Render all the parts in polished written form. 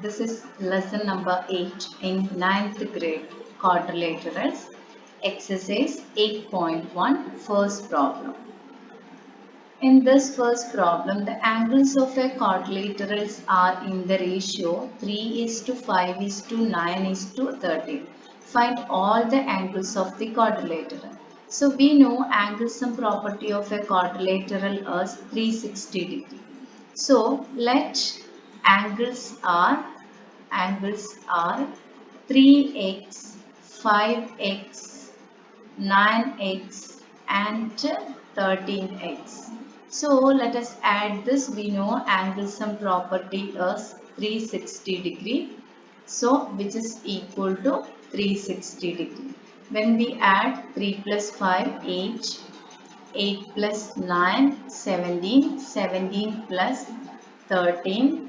This is lesson number 8 in ninth grade quadrilaterals, exercise 8.1, first problem. In this first problem, the angles of a quadrilaterals are in the ratio 3 is to 5 is to 9 is to 13. Find all the angles of the quadrilateral. So we know angle sum property of a quadrilateral is 360 degree. So let angles are 3x, 5x, 9x and 13x. So let us add this. We know angle sum property is 360 degree. So which is equal to 360 degree. When we add 3 plus 5, 8, 8 plus 9, 17, 17 plus 13,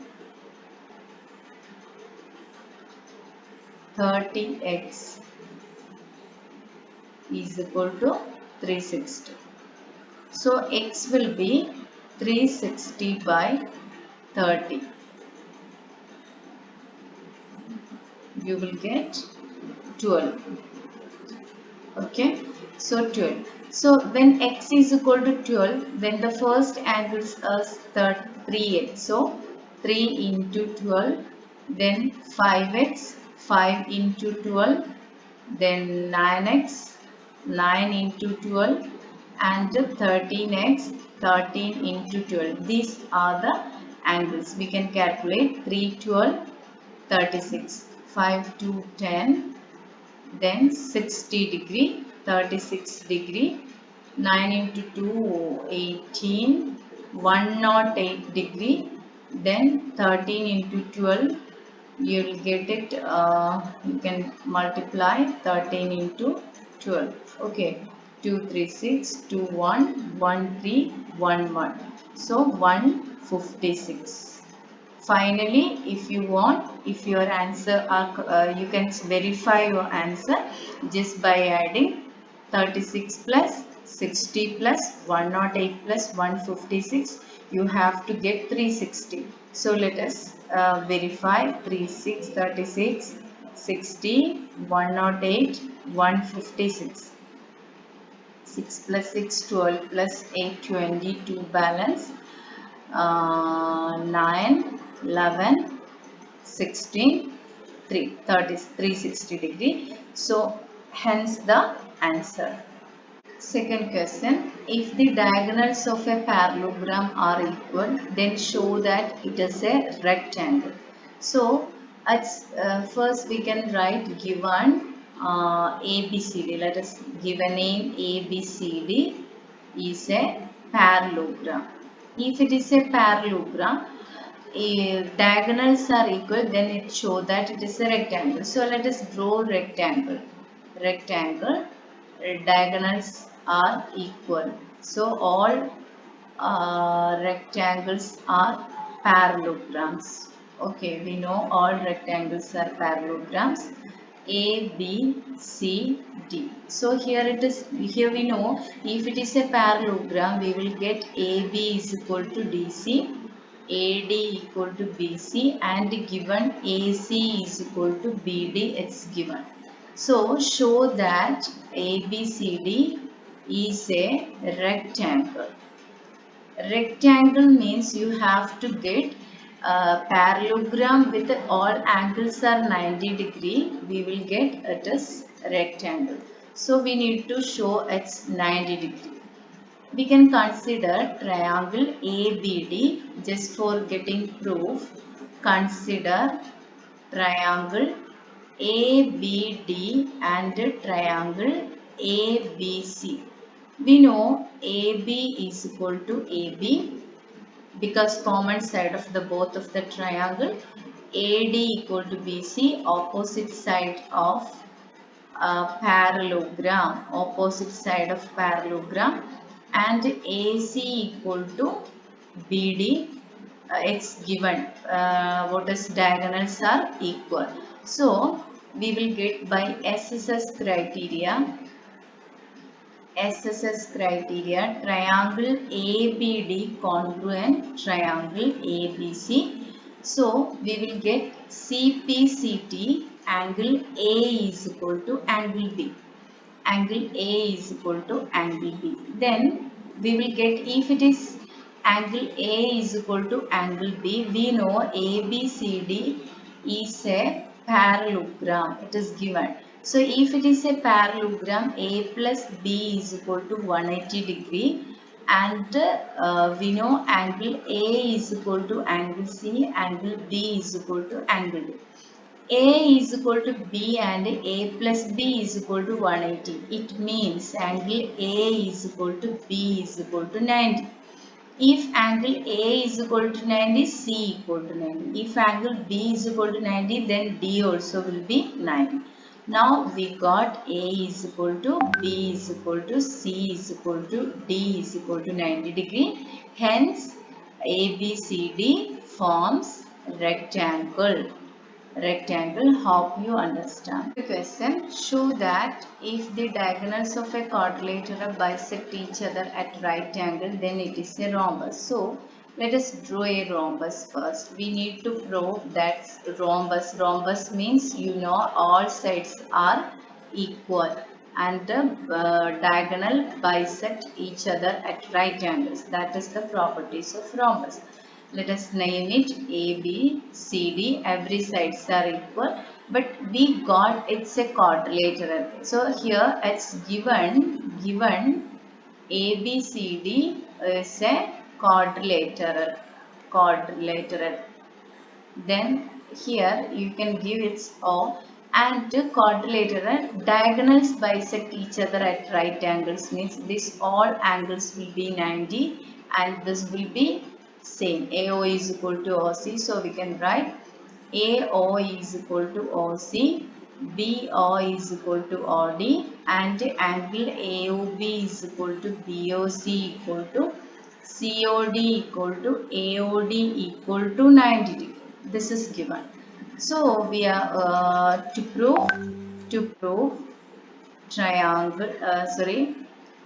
30x is equal to 360. So x will be 360 by 30. You will get 12. Okay. So 12. So when x is equal to 12, then the first angle is 3x. So 3 into 12, then 5x, 5 into 12, then 9x, 9 into 12 and 13x, 13 into 12. These are the angles. We can calculate 3, 12, 36, 5 to 10, then 60 degree, 36 degree, 9 into 2, 18, 108 degree, then 13 into 12, you will get it, you can multiply 13 into 12. Okay, 236, 21, 1311. So 156. Finally, if you want, if your answer are, you can verify your answer just by adding 36 plus 60 plus 108 plus 156. You have to get 360. So let us verify 36, 60, 108, 156. 6 plus 6, 12 plus 8, 22 balance. 9, 11, 16, 3, 30, 360 degree. So hence the answer. Second question, if the diagonals of a parallelogram are equal, then show that it is a rectangle. So first we can write given ABCD. Let us give a name ABCD is a parallelogram. If it is a parallelogram, if diagonals are equal, then it shows that it is a rectangle. So let us draw rectangle. Rectangle, diagonals are equal. So all rectangles are parallelograms. Okay, we know all rectangles are parallelograms. A, B, C, D. So here it is. Here we know if it is a parallelogram, we will get AB is equal to DC, AD equal to BC, and given AC is equal to BD. It's given. So show that ABCD is a rectangle. Rectangle means you have to get a parallelogram with all angles are 90 degree. We will get it is rectangle. So we need to show it's 90 degree. We can consider triangle ABD. Just for getting proof, consider triangle ABD and triangle ABC. We know AB is equal to AB because common side of the both of the triangle. AD equal to BC, opposite side of parallelogram, opposite side of parallelogram, and AC equal to BD. It's given what is diagonals are equal. So we will get by SSS criteria, triangle ABD congruent triangle ABC. So we will get CPCT angle A is equal to angle B. Angle A is equal to angle B. Then we will get, if it is angle A is equal to angle B, we know ABCD is a parallelogram. It is given. So if it is a parallelogram, A plus B is equal to 180 degree, and we know angle A is equal to angle C, angle B is equal to angle D. A is equal to B and A plus B is equal to 180. It means angle A is equal to B is equal to 90. If angle A is equal to 90, C equal to 90. If angle B is equal to 90, then D also will be 90. Now we got A is equal to B is equal to C is equal to D is equal to 90 degree. Hence, ABCD forms rectangle. Hope you understand. The question, show that if the diagonals of a quadrilateral bisect each other at right angle, then it is a rhombus. So let us draw a rhombus first. We need to prove that rhombus means, you know, all sides are equal and the diagonal bisect each other at right angles. That is the properties of rhombus. Let us name it A, B, C, D. Every sides are equal, but we got it's a quadrilateral. So here it's given A, B, C, D is a quadrilateral. Then here you can give its O, and quadrilateral diagonals bisect each other at right angles, means this all angles will be 90 and this will be same. AO is equal to OC, so we can write AO is equal to OC, BO is equal to OD, and angle AOB is equal to BOC equal to COD equal to AOD equal to 90 degree. This is given. So we are to prove triangle,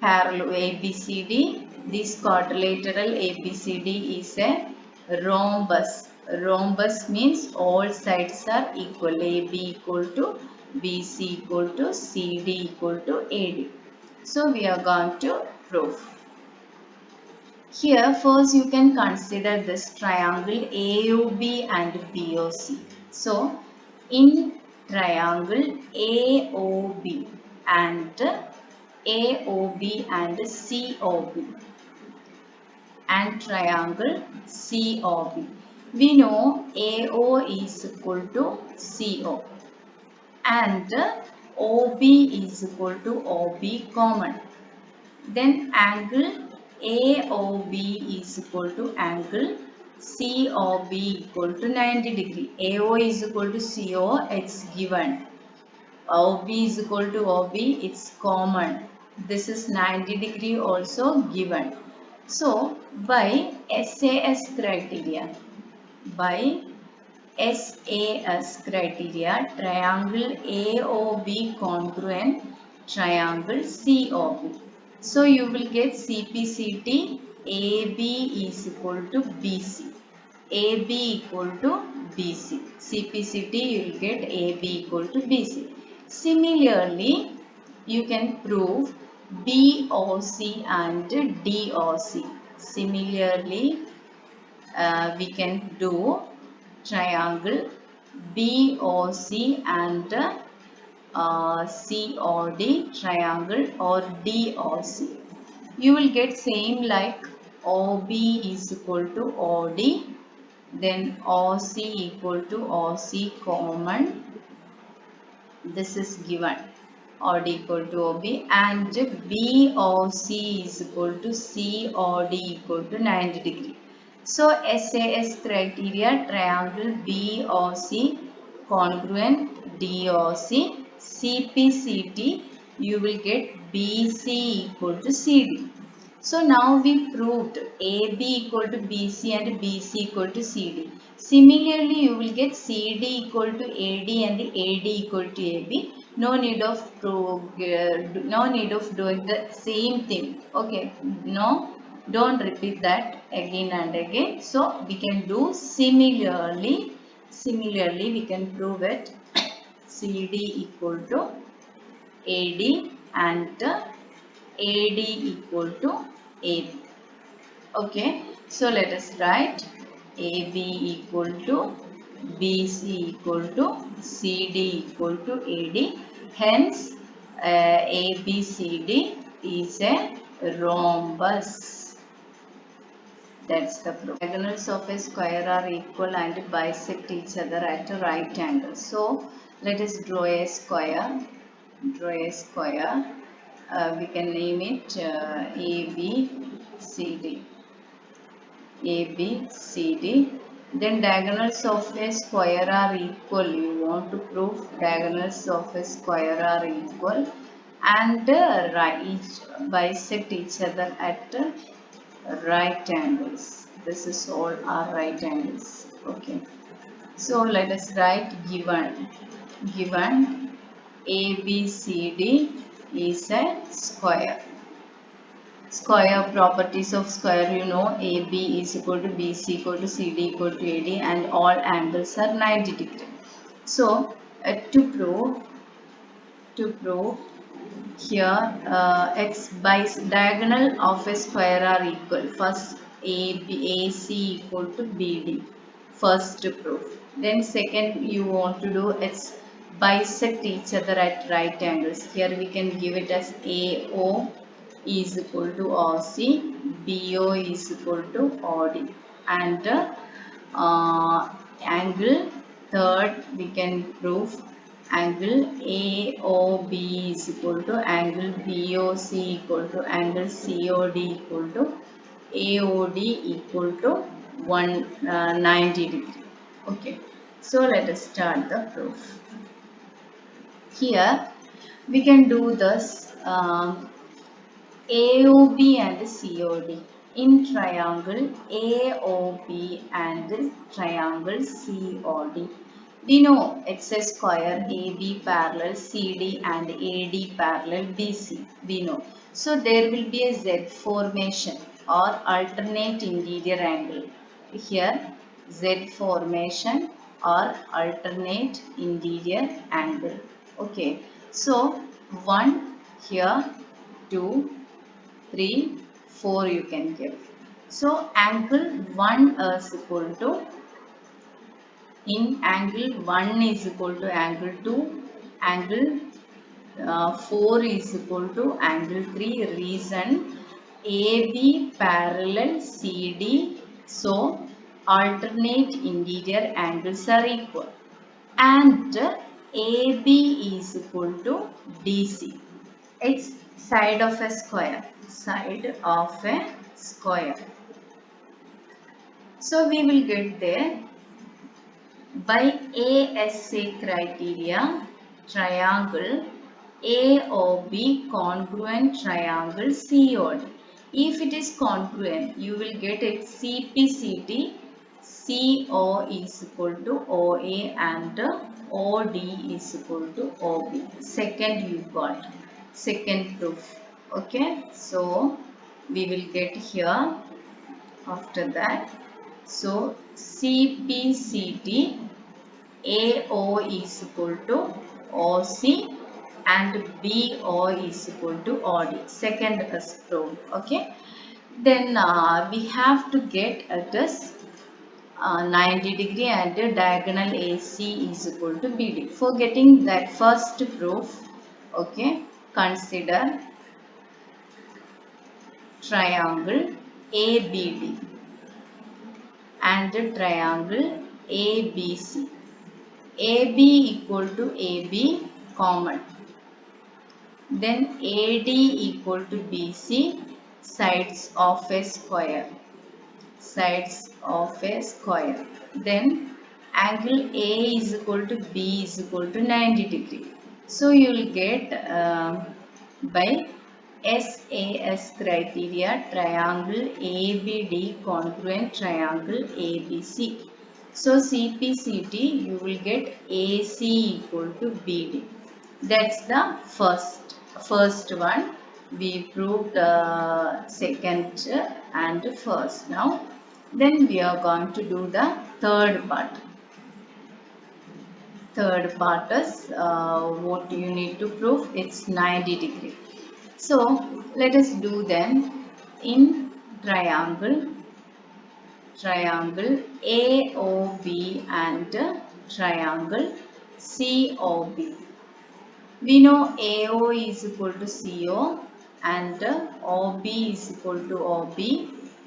parallel ABCD. This quadrilateral ABCD is a rhombus. Rhombus means all sides are equal. AB equal to BC equal to CD equal to AD. So we are going to prove. Here first you can consider this triangle AOB and BOC. So in triangle AOB and AOB and COB and triangle COB, we know AO is equal to CO and OB is equal to OB common. Then angle AOB is equal to angle COB equal to 90 degree. AO is equal to CO, it's given. OB is equal to OB, it's common. This is 90 degree also given. So by SAS criteria, triangle AOB congruent triangle COB. So you will get CPCT AB is equal to BC. AB equal to BC. CPCT you will get AB equal to BC. Similarly, you can prove BOC and DOC. Similarly, we can do triangle BOC and COD triangle or DOC. You will get same like OB is equal to OD, then OC equal to OC common. This is given. OD equal to OB, and BOC is equal to COD equal to 90 degree. So SAS criteria triangle BOC congruent DOC. CPCT you will get BC equal to CD. So now we proved AB equal to BC and BC equal to CD. Similarly, you will get CD equal to AD and AD equal to AB. No need of doing the same thing. Okay, no, don't repeat that again and again. So we can do similarly. Similarly, we can prove it CD equal to AD and AD equal to AB. Okay, so let us write AB equal to BC equal to CD equal to AD. Hence, ABCD is a rhombus. That's the proof. Diagonals of a square are equal and bisect each other at a right angle. So let us draw a square. Draw a square. We can name it ABCD. ABCD. Then diagonals of a square are equal. You want to prove diagonals of a square are equal and each bisect each other at right angles. This is all are right angles. Okay. So let us write given ABCD is a square. Square properties of square, you know, AB is equal to BC equal to CD equal to AD and all angles are 90 degree. So to prove here x by diagonal of a square are equal. First AC equal to BD. First proof. Then second you want to do it's bisect each other at right angles. Here we can give it as AO is equal to OC, BO is equal to OD, and angle third we can prove angle AOB is equal to angle BOC equal to angle COD equal to AOD equal to 190 degree. Okay, so let us start the proof. Here we can do this AOB and COD in triangle AOB and triangle COD. We know it's a square AB parallel CD and AD parallel BC. We know. So there will be a Z formation or alternate interior angle. Here Z formation or alternate interior angle. Okay. So 1 here, 2, 3, 4 you can give. So angle 1 is equal to in angle 1 is equal to angle 2, angle 4 is equal to angle 3. Reason AB parallel CD, so alternate interior angles are equal, and AB is equal to DC. It's side of a square. Side of a square. So we will get there by ASA criteria, triangle AOB congruent triangle COD. If it is congruent, you will get it CPCT, CO is equal to OA and OD is equal to OB. Second you got. Second proof. Okay. So we will get here after that. So CPCT AO is equal to OC and BO is equal to OD. Second is proved. Okay. Then we have to get this 90 degree and diagonal AC is equal to BD. For getting that first proof, okay, consider triangle ABD and triangle ABC. AB equal to AB common. Then AD equal to BC, sides of a square. Sides of a square. Then angle A is equal to B is equal to 90 degree. So you will get by SAS criteria triangle ABD congruent triangle ABC. So CPCT you will get AC equal to BD. That's the first one. We proved second and first now. Then we are going to do the third part. third part is what you need to prove, it's 90 degree. So let us do then. In triangle AOB and triangle COB. We know AO is equal to CO and OB is equal to OB.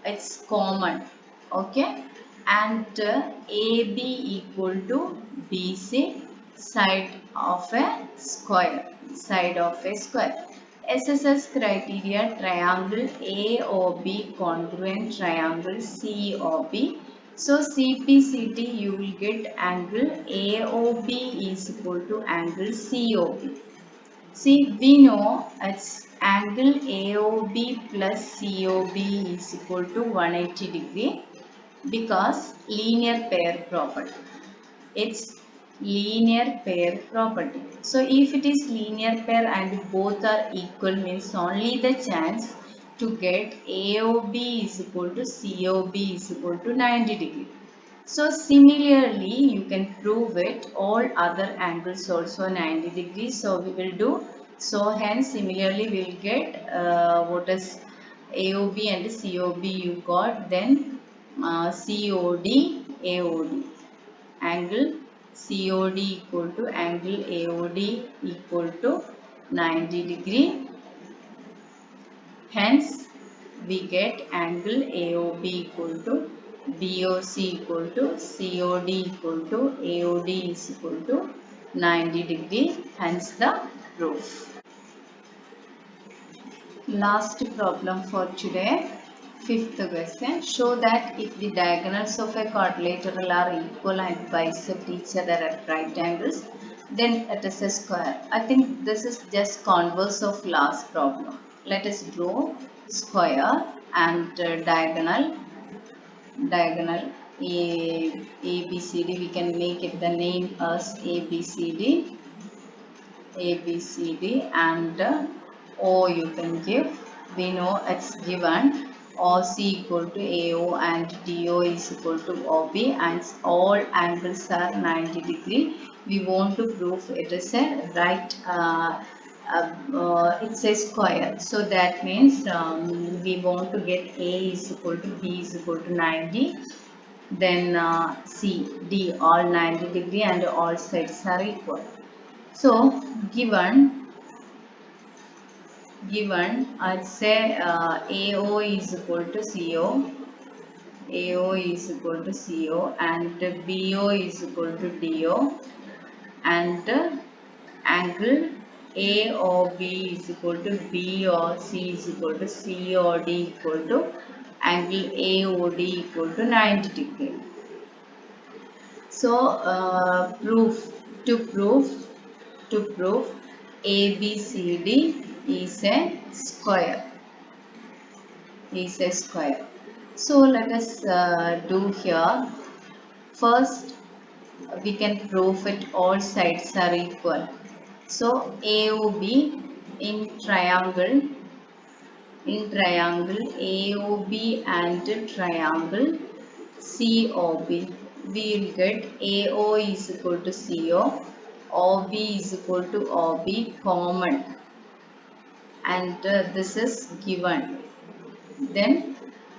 It's common. Okay. And AB equal to BC, side of a square. Side of a square. SSS criteria, triangle AOB congruent triangle COB. So CPCT, you will get angle AOB is equal to angle COB. See, we know it's angle AOB plus COB is equal to 180 degree because linear pair property. It's linear pair property. So if it is linear pair and both are equal, means only the chance to get AOB is equal to COB is equal to 90 degree. So similarly, you can prove it all other angles also 90 degrees. So we will do. So hence similarly we will get what is AOB and COB you got, then COD AOD. Angle COD equal to angle AOD equal to 90 degree. Hence we get angle AOB equal to BOC equal to COD equal to AOD is equal to 90 degree. Hence the proof. Last problem for today. Fifth question. Show that if the diagonals of a quadrilateral are equal and bisect each other at right angles, then it is a square. I think this is just converse of last problem. Let us draw square and diagonal ABCD. We can make it the name as ABCD and O you can give. We know it's given OC equal to AO and DO is equal to OB and all angles are 90 degree. We want to prove it is a right, it's a square. So that means we want to get A is equal to B is equal to 90. Then C, D all 90 degree and all sides are equal. So given I'd say AO is equal to CO is equal to CO and BO is equal to DO and angle AOB is equal to BOC is equal to COD equal to angle AOD equal to 90 degree. So to prove ABCD is a square. So let us do here. First, we can prove it all sides are equal. So AOB in triangle AOB and triangle COB, we will get AO is equal to CO, OB is equal to OB common, and this is given. Then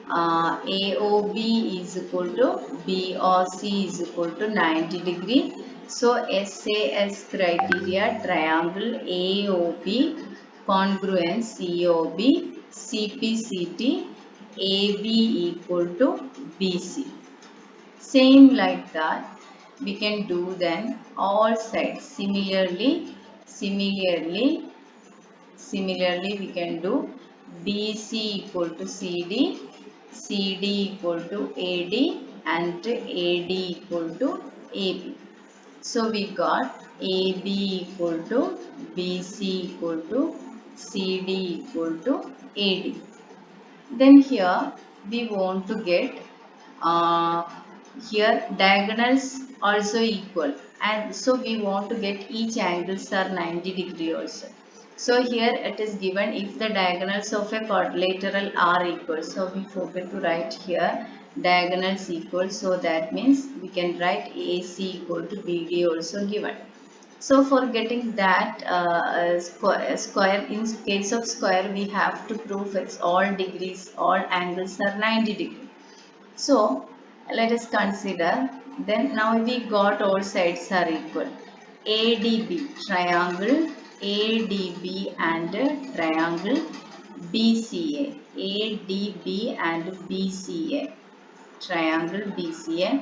AOB is equal to BOC is equal to 90 degree. So SAS criteria, triangle AOB congruent COB CPCT AB equal to BC. Same like that we can do then all sides. Similarly we can do BC equal to CD, CD equal to AD and AD equal to AB. So we got AB equal to BC equal to CD equal to AD. Then here we want to get here diagonals also equal, and so we want to get each angles are 90 degree also. So here it is given if the diagonals of a quadrilateral are equal. So we forget to write here diagonals equal, so that means we can write AC equal to BD also given. So for getting that square, in case of square we have to prove its all degrees, all angles are 90 degree. So let us consider, then now we got all sides are equal. ADB, triangle ADB and triangle BCA. ADB and BCA, triangle BCA.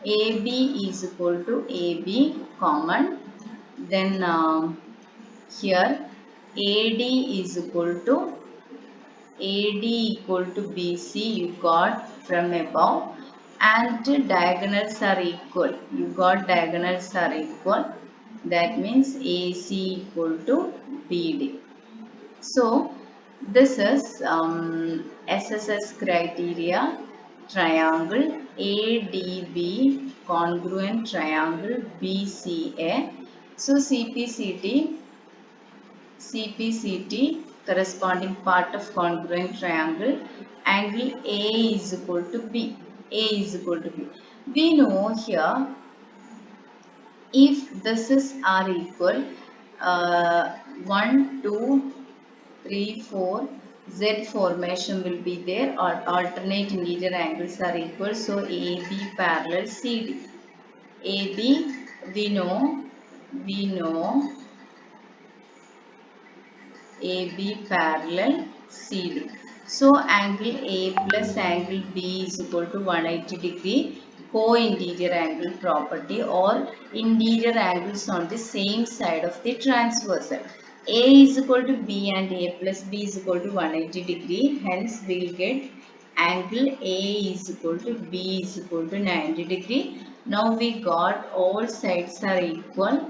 AB is equal to AB common. Then here AD is equal to AD equal to BC you got from above, and diagonals are equal. You got diagonals are equal. That means AC equal to BD. So this is SSS criteria, triangle ADB congruent triangle BCA. So CPCT corresponding part of congruent triangle, angle A is equal to B. A is equal to B. We know here if this is are equal, 1, 2, 3, 4, Z formation will be there, or alternate interior angles are equal. So AB parallel CD. AB we know AB parallel CD. So angle A plus angle B is equal to 180 degree co-interior angle property, or interior angles on the same side of the transversal. A is equal to B and A plus B is equal to 180 degree. Hence we will get angle A is equal to B is equal to 90 degree. Now we got all sides are equal.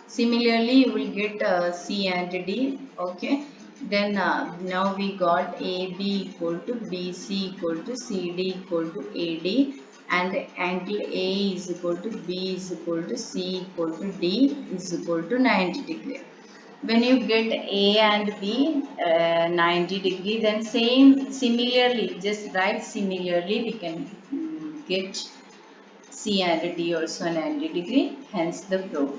Similarly, you will get C and D. Okay. Then now we got AB equal to BC equal to CD equal to AD, and angle A is equal to B is equal to C equal to D is equal to 90 degree. When you get A and B 90 degree, then similarly, just write similarly, we can get C and D also 90 degree, hence the proof.